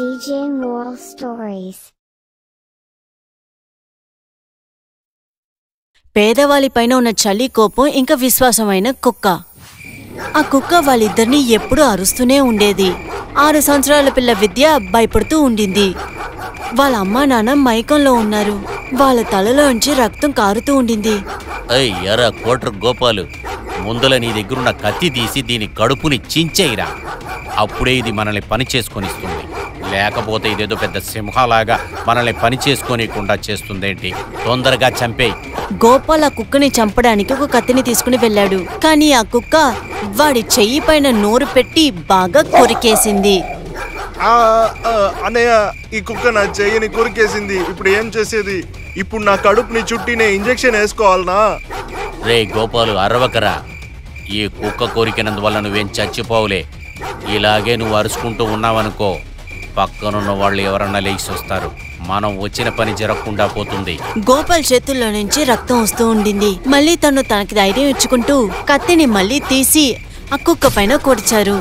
DJ Moral Stories. పేదవాళ్ళపైన ఉన్న చలి కోపం ఇంకా విశ్వాసమైన కుక్క. ఆ కుక్క వాళ్ళిద్దరిని ఎప్పుడూ అరుస్తూనే ఉండేది. 6 సంవత్సరాల పిల్ల విద్య భయపడుతూ ఉండింది. వాళ్ళ అమ్మా నాన్న మైకంలో ఉన్నారు. వాళ్ళ తలలోంచి రక్తం కారుతూ ఉండింది. ఎరా కోటర్ గోపాలు, ముందల నీ దగ్గరున్న కత్తి తీసి దీని కడుపుని చించేయిరా. అప్పుడే ఇది మనల్ని పని చేసుకొనిస్తుంది. లేకపోతే ఇదేదో పెద్ద సింహాలాగా మనల్ని పని చేసుకోనికుండా చేస్తుందేంటి? తొందరగా చంపేయి. గోపాల్ ఆ కుక్కని చంపడానికి ఒక కత్తిని తీసుకుని వెళ్ళాడు. కానీ ఆ కుక్క వాడి చెయ్యి పైన నోరు పెట్టి బాగా కొరికేసింది. అన్నయ్య, ఈ కుక్క నా చెయ్యిని కొరికేసింది. ఇప్పుడు ఏం చేసేది? ఇప్పుడు నా కడుపుని చుట్టినే ఇంజెక్షన్ వేసుకోవాలనా? రే గోపాలు, అరవకరా. ఈ కుక్క కోరికినందువల్ల నువ్వేం చచ్చిపోవులే. ఇలాగే నువ్వు అరుచుకుంటూ ఉన్నావనుకో, పక్కనున్న వాళ్ళు ఎవరన్నా లేచి వస్తారు. మనం వచ్చిన పని జరగకుండా పోతుంది. గోపాల్ చేతుల్లో నుంచి రక్తం వస్తూ ఉండింది. మళ్ళీ తనకి ధైర్యం ఇచ్చుకుంటూ కత్తిని మళ్ళీ తీసి ఆ కుక్క పైన కొడిచారు.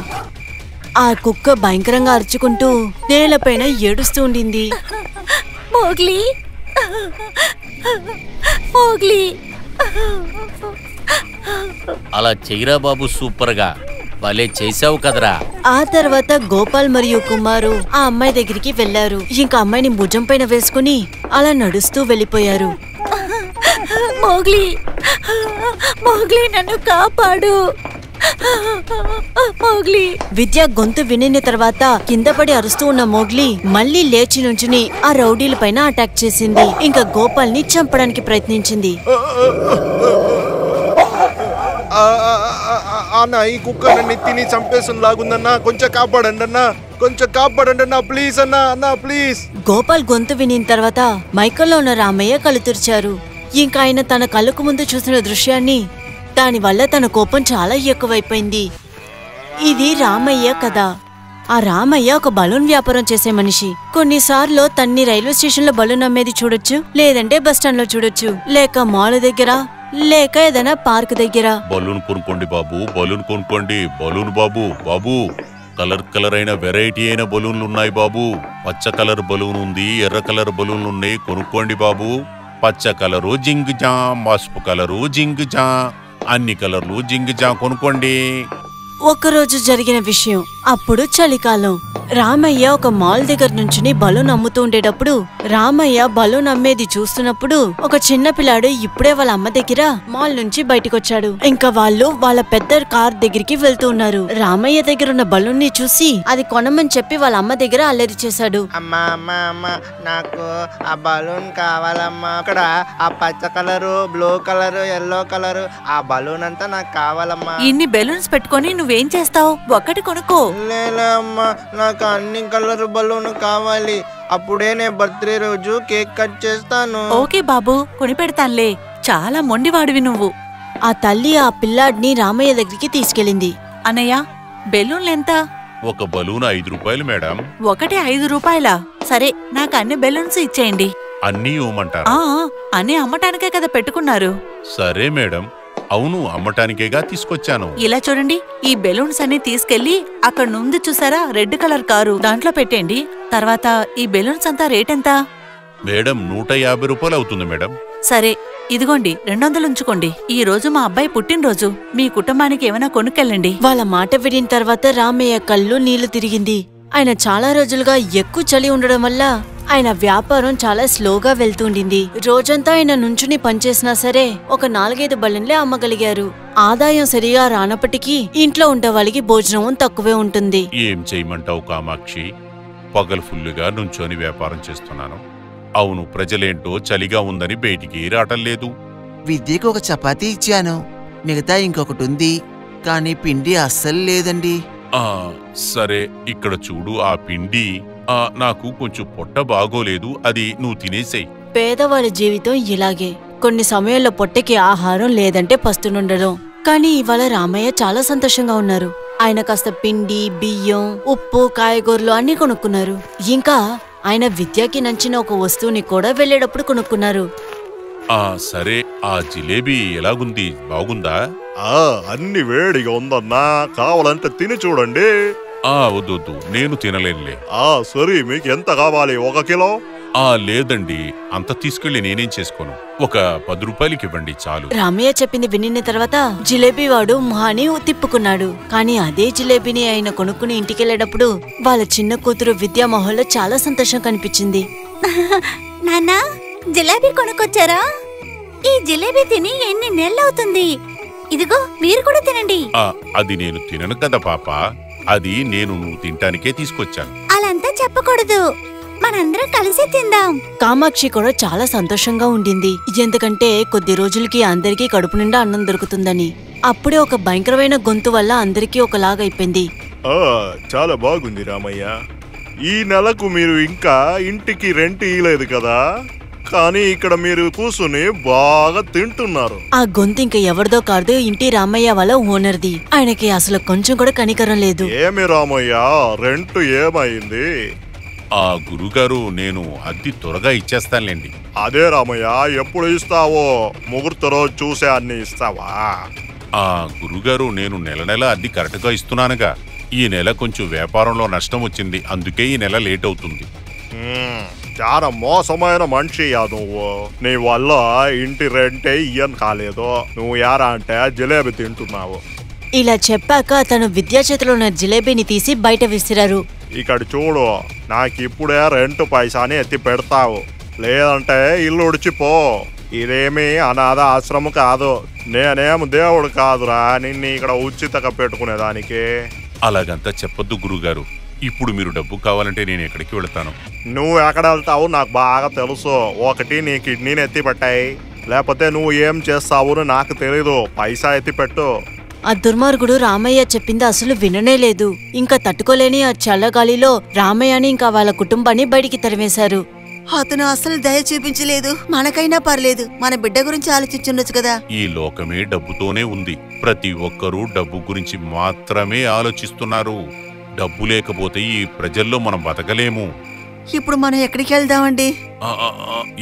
ఆ కుక్క భయంకరంగా అరుచుకుంటూ నేలపైన ఏడుస్తూ ఉండింది. Mowgli, Mowgli. అలా చెయ్యరా బాబు, సూపర్గా భలే చేసావు కదరా. ఆ తర్వాత గోపాల్ మరియు కుమారు ఆ అమ్మాయి దగ్గరికి వెళ్లారు. ఇంకా అమ్మాయిని భుజం పైన వేసుకుని అలా నడుస్తూ వెళ్ళిపోయారు. మోగ్లీ, మోగ్లీ, నన్ను కాపాడు. మోగ్లీ. విద్య గొంతు వినిన తర్వాత కింద పడి అరుస్తూ ఉన్న మోగ్లీ మళ్ళీ లేచి నుంచుని ఆ రౌడీల పైన అటాక్ చేసింది. ఇంకా గోపాల్ ని చంపడానికి ప్రయత్నించింది. అన్న, ఈ కుక్క నన్ను తిని చంపేసుని లాగుందన్నా. కొంచెం కాపాడండి అన్నా, కొంచెం కాపాడండి అన్నా, ప్లీజ్ అన్నా, అన్నా ప్లీజ్. గోపాల్ గొంతు వినిన తర్వాత మైకంలో ఉన్న రామయ్య కళ్ళు తెరిచారు. ఇంకా ఆయన తన కళ్ళకు ముందు చూసిన దృశ్యాన్ని, దానివల్ల తన కోపం చాలా ఎక్కువైపోయింది. ఇది రామయ్య కథ. ఆ రామయ్య ఒక బలూన్ వ్యాపారం చేసే మనిషి. కొన్నిసార్లు తన్ని రైల్వే స్టేషన్ లో బలూన్ అమ్మేది చూడొచ్చు, లేదంటే బస్ స్టాండ్ లో చూడొచ్చు, లేక మాల్ దగ్గర, లేక ఏదైనా పార్క్ దగ్గర. బలూన్ కొనుక్కోండి బాబు, బలూన్ కొనుక్కోండి. బలూన్ బాబు, బాబు కలర్ అయిన వెరైటీ అయిన బలూన్లు ఉన్నాయి బాబు. పచ్చ కలర్ బలూన్ ఉంది, ఎర్ర కలర్ బలూన్లు ఉన్నాయి, కొనుక్కోండి బాబు. పచ్చ కలరు జింగ్ జా, పసుపు కలరు జింగ్ జా, అన్ని కలర్లు జింగ్ జా కొనుక్కోండి. ఒకరోజు జరిగిన విషయం. అప్పుడు చలికాలం. రామయ్య ఒక మాల్ దగ్గర నుంచి బలూన్ అమ్ముతూ ఉండేటప్పుడు రామయ్య బలూన్ అమ్మేది చూస్తున్నప్పుడు ఒక చిన్న పిల్లాడు ఇప్పుడే వాళ్ళ అమ్మ దగ్గర మాల్ నుంచి బయటకొచ్చాడు. ఇంకా వాళ్ళు వాళ్ళ పెద్ద కార్ దగ్గరికి వెళ్తూ ఉన్నారు. రామయ్య దగ్గర ఉన్న బలూన్ ని చూసి అది కొనమని చెప్పి వాళ్ళ అమ్మ దగ్గర అల్లరి చేశాడు. అమ్మా అమ్మా అమ్మా, నాకు ఆ బలూన్ కావాలమ్మా. అక్కడ ఆ పచ్చ colour, blue colour, yellow colour, ఆ బలూన్ అంతా నాకు కావాలమ్మా. ఇన్ని బెలూన్స్ పెట్టుకొని నువ్వేం చేస్తావు? ఒక్కటి కొనుక్కో. లేలే అమ్మా, నాకు అన్ని కలర్ బలూన్ కావాలి. అప్పుడే నేను బర్త్డే రోజు కేక్ కట్ చేస్తాను. ఓకే బాబు, కొని పెడతానులే. చాలా మొండివాడివి నువ్వు. ఆ తల్లి ఆ పిల్లాడిని రామయ్య దగ్గరికి తీసుకెళ్ళింది. అన్నయ్య, బెలూన్లెంత? ఒక బలూన్ 5 రూపాయలు మేడం. ఒకటి 5 రూపాయలా? సరే, నాకు అన్ని బెలూన్స్ ఇచ్చేయండి. అన్నీ ఇవ్వమంటారా? అన్ని అమ్మటానికే కదా పెట్టుకున్నారు. సరే మేడం. అవును, అమ్మటానికేగా తీసుకొచ్చాను. ఇలా చూడండి, ఈ బెలూన్స్ అన్ని తీసుకెళ్లి అక్కడ నుండి చూసారా రెడ్ కలర్ కారు, దాంట్లో పెట్టండి. తర్వాత ఈ బెలూన్స్ అంతా రేట్ ఎంత? మేడం 150 రూపాయలు అవుతుంది మేడం. సరే, ఇదిగోండి 200 ఉంచుకోండి. ఈ రోజు మా అబ్బాయి పుట్టినరోజు, మీ కుటుంబానికి ఏమైనా కొనుక్కెళ్ళండి. వాళ్ళ మాట విడిన తర్వాత రామయ్య కళ్ళు నీళ్లు తిరిగింది. ఆయన చాలా రోజులుగా ఎక్కువ చలి ఉండడం వల్ల ఆయన వ్యాపారం చాలా స్లోగా వెళ్తుండింది. రోజంతా ఆయన నుంచుని పనిచేసినా సరే ఒక 4-5 బళ్ళన్లే అమ్మగలిగారు. ఆదాయం సరిగా రానప్పటికీ ఇంట్లో ఉండే వాళ్ళకి భోజనం తక్కువే ఉంటుంది. ఏం చేయమంటావు కామాక్షి? పగలు ఫుల్లుగా నుంచొని వ్యాపారం చేస్తున్నాను. అవును, ప్రజలేంటో చలిగా ఉందని బయటికి రావటం లేదు. విద్యకు ఒక చపాతీ ఇచ్చాను, మిగతా ఇంకొకటి ఉంది, కానీ పిండి అస్సలు లేదండి. సరే, ఇక్కడ చూడు ఆ పిండి. నాకు కొంచెం పొట్ట బాగోలేదు, అది నువ్వు తినేసేయ్. పేదవాళ్ళ జీవితం ఇలాగే. కొన్ని సమయాల్లో పొట్టకి ఆహారం లేదంటే పస్తునుండడం. కానీ ఇవాళ రామయ్య చాలా సంతోషంగా ఉన్నారు. ఆయన కాస్త పిండి, బియ్యం, ఉప్పు, కాయగూరలు అన్ని కొనుక్కున్నారు. ఇంకా ఆయన విద్యకి నచ్చిన ఒక వస్తువుని కూడా వెళ్ళేటప్పుడు కొనుక్కున్నారు. సరే, ఆ జిలేబీ ఎలాగుంది? బాగుందా? అన్ని వేడిగా ఉందన్నా, కావాలంటే తిని చూడండి. వద్దు నేను తినలేనులే. సరే, మీకు ఎంత కావాలి? 1 కిలో? లేదండి, అంత తీసుకెళ్లి నేనేం చేసుకోను. ఒక 10 రూపాయలకి ఇవ్వండి చాలు. రామయ్య చెప్పింది వినిన తర్వాత జిలేబీ వాడు మొహాని తిప్పుకున్నాడు. కానీ అదే జిలేబీని ఆయన కొనుక్కుని ఇంటికెళ్లేటప్పుడు వాళ్ళ చిన్న కూతురు విద్యా మొహంలో చాలా సంతోషం కనిపించింది. నాన్నా, జిలేబీ కొనుక్కొచ్చారా? ఈ జిలేబీ తిని ఎన్ని నెలలవుతుంది. ఇదిగో మీరు కూడా తినండి. అది నేను తినను కదా పాప, అది నువ్వు తింటానికే తీసుకొచ్చాను. అలంతా చెప్పకూడదు, మనందరం కలిసి తిందాం. కామాక్షి కూడా చాలా సంతోషంగా ఉండింది, ఎందుకంటే కొద్ది రోజులకి అందరికీ కడుపు నిండా అన్నం దొరుకుతుందని. అప్పుడే ఒక భయంకరమైన గొంతు వల్ల అందరికీ ఒకలాగైపోయింది. చాలా బాగుంది రామయ్య. ఈ నెలకు మీరు ఇంకా ఇంటికి రెంట్ ఇయ్యలేదు కదా, కానీ ఇక్కడ మీరు కూర్చుని బాగా తింటున్నారు. ఆ గొంతు ఇంకా ఎవరిదో కాదు, ఇంటి రామయ్య వాళ్ళ ఓనర్ది. ఆయనకి అసలు కొంచెం కూడా కనికరం లేదు. ఏమి రామయ్య, రెంట్ ఏమైంది? గురుగారు, నేను అద్దె త్వరగా ఇచ్చేస్తానులేండి. అదే రామయ్య, ఎప్పుడు ఇస్తావో? ముహూర్త రోజు చూసే అన్ని ఇస్తావా? గురుగారు, నేను నెల అద్దె కరెక్ట్గా ఇస్తున్నానుగా. ఈ నెల కొంచెం వ్యాపారంలో నష్టం వచ్చింది, అందుకే ఈ నెల లేట్ అవుతుంది. చాలా మోసమైన మనిషి నువ్వు. నీ వల్ల ఇంటి రెంటే ఇయ్యను కాలేదు. నువ్వు యారా అంటే జిలేబీ తింటున్నావు. ఇలా చెప్పాక తను విద్యా చేతిలో ఉన్న జిలేబీని తీసి బయట విసిరారు. ఇక్కడ చూడు, నాకు ఇప్పుడే రెంట్ పైసాని ఎత్తి పెడతావు, లేదంటే ఇల్లు ఉడిచిపో. ఇదేమి అనాథ ఆశ్రమం కాదు, నేనేం దేవుడు కాదురా నిన్ను ఇక్కడ ఉచితంగా పెట్టుకునేదానికి. అలాగంతా చెప్పొద్దు గురుగారు. ఇప్పుడు మీరు డబ్బు కావాలంటే నేను ఎక్కడికి వెళతాను? నువ్వు ఎక్కడ వెళ్తావు నాకు బాగా తెలుసు. ఒకటి నీ కిడ్నీని ఎత్తి పెట్టాయి, లేకపోతే నువ్వు ఏం చేస్తావు నాకు తెలీదు. పైసా ఎత్తి పెట్టు. ఆ దుర్మార్గుడు రామయ్య చెప్పింది అసలు విననే లేదు. ఇంకా తట్టుకోలేని ఆ చల్లగాలిలో రామయ్యని ఇంకా వాళ్ళ కుటుంబాన్ని బయటికి తరిమేశారు. అతను అసలు దయ చూపించలేదు. మనకైనా పర్లేదు, మన బిడ్డ గురించి ఆలోచించుండొచ్చు కదా. ఈ లోకమే డబ్బుతోనే ఉంది. ప్రతి ఒక్కరూ డబ్బు గురించి మాత్రమే ఆలోచిస్తున్నారు. డబ్బు లేకపోతే ఈ ప్రజల్లో మనం బతకలేము. ఇప్పుడు మనం ఎక్కడికి వెళ్దామండి?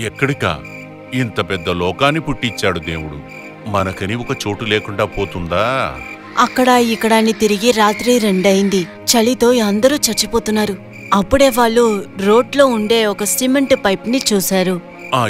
ఎక్కడికా? ఇంత పెద్ద లోకాన్ని పుట్టించాడు దేవుడు, మనకని ఒక చోటు లేకుండా పోతుందా? అక్కడ ఇక్కడ అని తిరిగి రాత్రి 2 అయింది. చలితో అందరూ చచ్చిపోతున్నారు. అప్పుడే వాళ్ళు రోడ్లో ఉండే ఒక సిమెంట్ పైప్ ని చూశారు.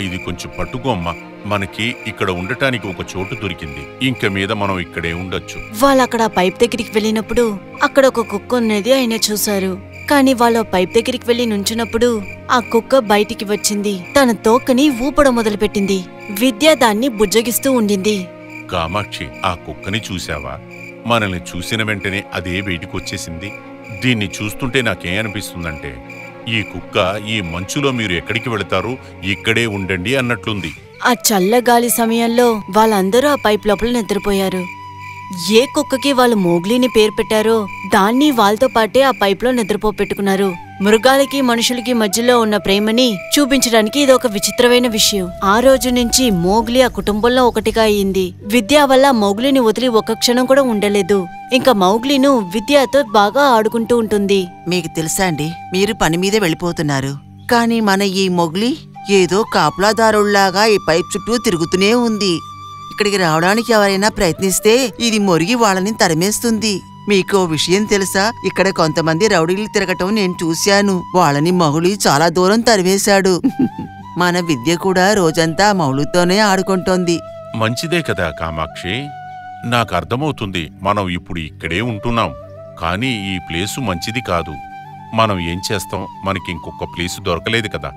ఇది కొంచెం పట్టుకో అమ్మా, మనకి ఇక్కడ ఉండటానికి ఒక చోటు దొరికింది. ఇంక మీద మనం ఇక్కడే ఉండొచ్చు. వాళ్ళక్కడ పైప్ దగ్గరికి వెళ్ళినప్పుడు అక్కడ ఒక కుక్క ఉన్నది ఆయన చూశారు. కానీ వాళ్ళ పైప్ దగ్గరికి వెళ్లి నుంచున్నప్పుడు ఆ కుక్క బయటికి వచ్చింది. తన తోకని ఊపడం మొదలుపెట్టింది. విద్య దాన్ని బుజ్జగిస్తూ ఉండింది. కామాక్షి, ఆ కుక్కని చూశావా? మనల్ని చూసిన వెంటనే అదే బయటికి వచ్చేసింది. దీన్ని చూస్తుంటే నాకేం అనిపిస్తుందంటే, ఈ కుక్క ఈ మంచులో మీరు ఎక్కడికి వెళతారు, ఇక్కడే ఉండండి అన్నట్లుంది. ఆ చల్లగాలి సమయంలో వాళ్ళందరూ ఆ పైప్ లోపల నిద్రపోయారు. ఏ కుక్కకి వాళ్ళు మోగ్లీని పేరు పెట్టారో దాన్ని వాళ్ళతో పాటే ఆ పైప్లో నిద్రపోపెట్టుకున్నారు. మృగాలకి మనుషులకి మధ్యలో ఉన్న ప్రేమని చూపించడానికి ఇదొక విచిత్రమైన విషయం. ఆ రోజు నుంచి మోగ్లీ ఆ కుటుంబంలో ఒకటిగా అయింది. విద్య వల్ల మౌగ్లీని వదిలి ఒక్క క్షణం కూడా ఉండలేదు. ఇంకా మౌగ్లీను విద్యతో బాగా ఆడుకుంటూ ఉంటుంది. మీకు తెలుసా అండి, మీరు పని మీద వెళ్ళిపోతున్నారు, కానీ మన ఈ మొగ్లీ ఏదో కాపలాదారుళ్లాగా ఈ పైప్ చుట్టూ తిరుగుతూనే ఉంది. ఇక్కడికి రావడానికి ఎవరైనా ప్రయత్నిస్తే ఇది మొరిగి వాళ్ళని తరిమేస్తుంది. మీకో విషయం తెలుసా? ఇక్కడ కొంతమంది రౌడీలు తిరగటం నేను చూశాను. వాళ్ళని మౌలి చాలా దూరం తరిమేశాడు. మన విద్య కూడా రోజంతా మౌలుతోనే ఆడుకుంటోంది. మంచిదే కదా కామాక్షి, నాకు అర్థమవుతుంది. మనం ఇప్పుడు ఇక్కడే ఉంటున్నాం, కానీ ఈ ప్లేసు మంచిది కాదు. మనం ఏం చేస్తాం? మనకి ఇంకొక ప్లేసు దొరకలేదు కదా.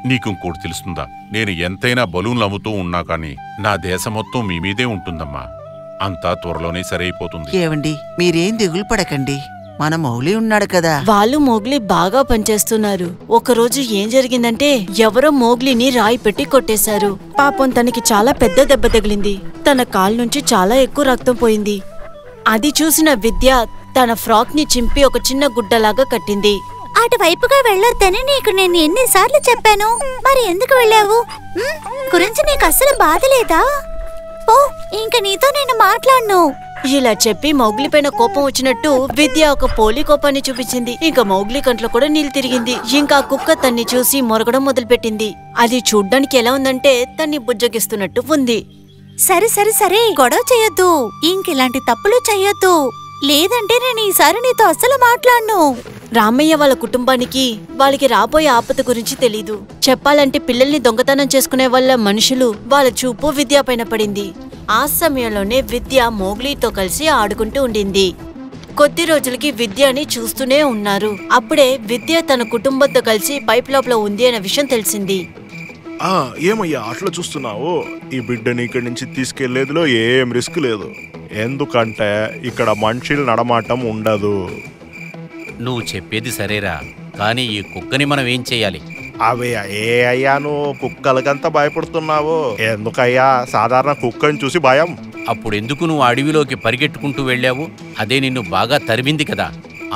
నీకు ఇంకోటి తెలుస్తుందా? నేను ఎంతైనా బలూన్లు అమ్ముతూ ఉన్నా కానీ నా దేశం మొత్తం మీ మీదే ఉంటుందమ్మా. అంతా త్వరలోనే సరైపోతుంది. ఏవండి, మీరేం దిగులు పడకండి, మన మౌలి ఉన్నాడు కదా. వాళ్ళు మోగ్లీ బాగా పనిచేస్తున్నారు. ఒకరోజు ఏం జరిగిందంటే ఎవరో మోగ్లీని రాయి పెట్టి కొట్టేశారు. పాపం తనకి చాలా పెద్ద దెబ్బ తగిలింది. తన కాలు నుంచి చాలా ఎక్కువ రక్తం పోయింది. అది చూసిన విద్య తన ఫ్రాక్ ని చింపి ఒక చిన్న గుడ్డలాగా కట్టింది. అటువైపుగా వెళ్ళొద్దని నీకు నేను ఎన్నిసార్లు చెప్పాను, మరి ఎందుకు వెళ్ళావు? గురించి నీకు అస్సలు బాధ లేదా? ఓ, ఇంక నీతో నేను మాట్లాడను. ఇలా చెప్పి మౌగ్లీ పైన కోపం వచ్చినట్టు విద్య ఒక పోలి కోపాన్ని చూపించింది. ఇంకా మౌగ్లీ కంట్లో కూడా నీళ్ళు తిరిగింది. ఇంకా కుక్క తన్ని చూసి మొరగడం మొదలుపెట్టింది. అది చూడ్డానికి ఎలా ఉందంటే తన్ని బుజ్జగిస్తున్నట్టు ఉంది. సరే సరే సరే, గొడవ చెయ్యొద్దు, ఇంకిలాంటి తప్పులు చెయ్యొద్దు. లేదంటే నేను ఈసారి నీతో అస్సలు మాట్లాడను. రామయ్య వాళ్ళ కుటుంబానికి వాళ్ళకి రాబోయే ఆపద గురించి తెలీదు. చెప్పాలంటే పిల్లల్ని దొంగతనం చేసుకునే వాళ్ళ మనుషులు వాళ్ళ చూపు విద్య పైన పడింది. ఆ సమయంలోనే విద్య మోగ్లీతో కలిసి ఆడుకుంటూ ఉండింది. కొద్ది రోజులకి విద్యని చూస్తూనే ఉన్నారు. అప్పుడే విద్య తన కుటుంబంతో కలిసి పైప్ లోపల ఉంది అనే విషయం తెలిసింది. ఏమయ్యా అట్లా చూస్తున్నావు? ఈ బిడ్డని ఇక్కడి నుంచి తీసుకెళ్లేదిలో ఏం రిస్క్ లేదు. ఎందుకంటే ఇక్కడ మనుషులు నడమాటం ఉండదు. నువ్వు చెప్పేది సరేరా, కానీ ఈ కుక్కని మనం ఏం చెయ్యాలి? అవే అయ్యా నువ్వు కుక్కలకంతా భయపడుతున్నావు ఎందుకయ్యా? సాధారణ కుక్కని చూసి భయం. అప్పుడెందుకు నువ్వు అడవిలోకి పరిగెట్టుకుంటూ వెళ్ళావు? అదే నిన్ను బాగా తరిమింది కదా.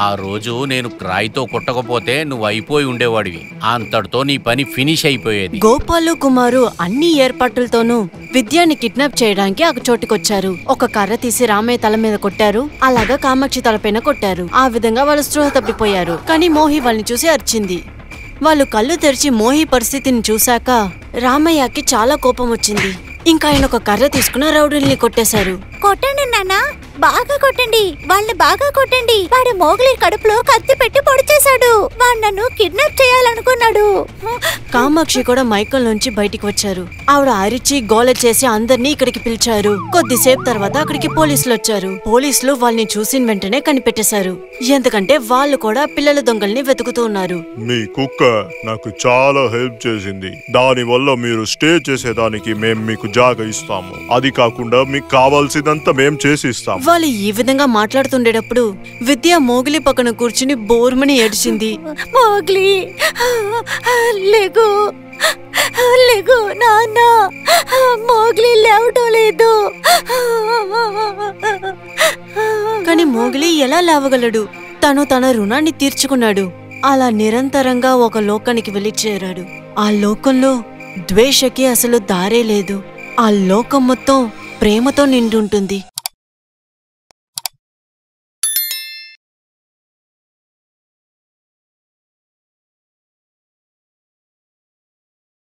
ఆ రోజు నేను రాయితో కొట్టకపోతే నువ్వు అయిపోయి ఉండేవాడివి. అంతటితో నీ పని ఫినిష్ అయిపోయేది. గోపాలు కుమారు అన్ని ఏర్పాట్లతోనూ విద్యాని కిడ్నాప్ చేయడానికి ఒక చోటుకొచ్చారు. ఒక కర్ర తీసి రామయ్య తల మీద కొట్టారు. అలాగా కామాక్షి తలపైన కొట్టారు. ఆ విధంగా వాళ్ళు స్పృహ తప్పిపోయారు. కానీ మోహి వాళ్ళని చూసి అరిచింది. వాళ్ళు కళ్ళు తెరిచి మోహి పరిస్థితిని చూశాక రామయ్యకి చాలా కోపం వచ్చింది. ఇంకా ఆయన ఒక కర్ర తీసుకున్న రౌడీల్ని కొట్టేశారు. కొట్టండి నాన్న, బాగా కొట్టండి, వాళ్ళని బాగా కొట్టండి. వాడు మోగ్లీ కడుపులో కత్తి పెట్టి పొడి చేశాడు. వాడు నన్ను కిడ్నాప్ చేయాలనుకున్నాడు. కామాక్షి కూడా మైకల్ నుంచి బయటికి వచ్చారు. ఆవిడ అరిచి గోల చేసి అందరినీ ఇక్కడికి పిలిచారు. కొద్దిసేపు తర్వాత అక్కడికి పోలీసులు వచ్చారు. పోలీసులు వాళ్ళని చూసిన వెంటనే కనిపెట్టేశారు. ఎందుకంటే వాళ్ళు కూడా పిల్లల దొంగల్ని వెతుకుతూ ఉన్నారు. మీ కుక్క నాకు చాలా హెల్ప్ చేసింది. దాని వల్ల మీరు స్టే చేసేదానికి మేము మీకు జాగా ఇస్తాము. అది కాకుండా మీకు కావాల్సిందంతా మేము చేసి ఇస్తాము. వాళ్ళు ఈ విధంగా మాట్లాడుతుండేటప్పుడు విద్య మోగ్లీ పక్కన కూర్చుని బోర్మని ఏడ్చింది. మోగ్లీ లేగు లేగు నాన్న, మోగ్లీ లేవటం లేదు. కానీ మోగ్లీ ఎలా లేవగలడు? తను తన రుణాన్ని తీర్చుకున్నాడు. అలా నిరంతరంగా ఒక లోకానికి వెళ్లి చేరాడు. ఆ లోకంలో ద్వేషకి అసలు దారే లేదు. ఆ లోకం మొత్తం ప్రేమతో నిండుంటుంది.